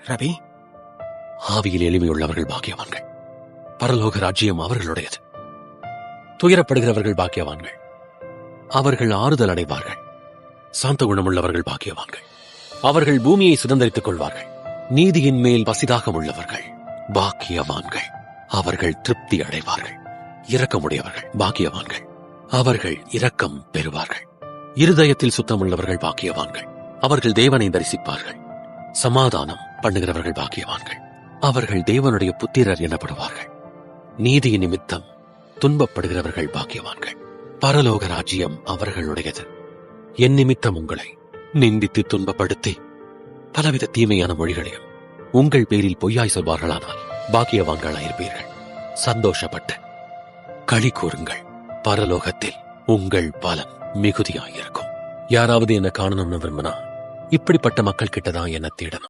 ரவி, ஆவியில் எளிமையுள்ளவர்கள் பாக்கியவான்கள், பரலோக ராஜ்யம் அவர்களுடையது. துயரப்படுகிறவர்கள் பாக்கியவான்கள், அவர்கள் ஆறுதல் அடைவார்கள். சாந்த குணமுள்ளவர்கள் பாக்கியவான்கள், அவர்கள் பூமியை சுதந்தரித்துக் கொள்வார்கள். நீதியின் மேல் பசிதாகம் உள்ளவர்கள் பாக்கியவான்கள், அவர்கள் திருப்தி அடைவார்கள். இரக்கமுடையவர்கள் பாக்கியவான்கள், அவர்கள் இரக்கம் பெறுவார்கள். இருதயத்தில் சுத்தமுள்ளவர்கள் பாக்கியவான்கள், அவர்கள் தேவனை தரிசிப்பார்கள். சமாதானம் பண்ணுகிறவர்கள் பாக்கியவான்கள், அவர்கள் தேவனுடைய புத்திரர் எனப்படுவார்கள். நீதி நிமித்தம் துன்பப்படுகிறவர்கள் பாக்கியவான்கள், பரலோக ராஜ்யம் அவர்களுடையது. என் நிமித்தம் உங்களை நிந்தித்து துன்பப்படுத்தி பலவித தீமையான மொழிகளையும் உங்கள் பேரில் பொய்யாய் சொல்வார்களானால் பாக்கியவான்களாயிருப்பீர்கள். சந்தோஷப்பட்டு களி கூறுங்கள், பரலோகத்தில் உங்கள் பலன் மிகுதியாயிருக்கும். யாராவது என்ன காணணும்னு விரும்பினா இப்படிப்பட்ட மக்கள் கிட்டதான் என்ன தேடணும்.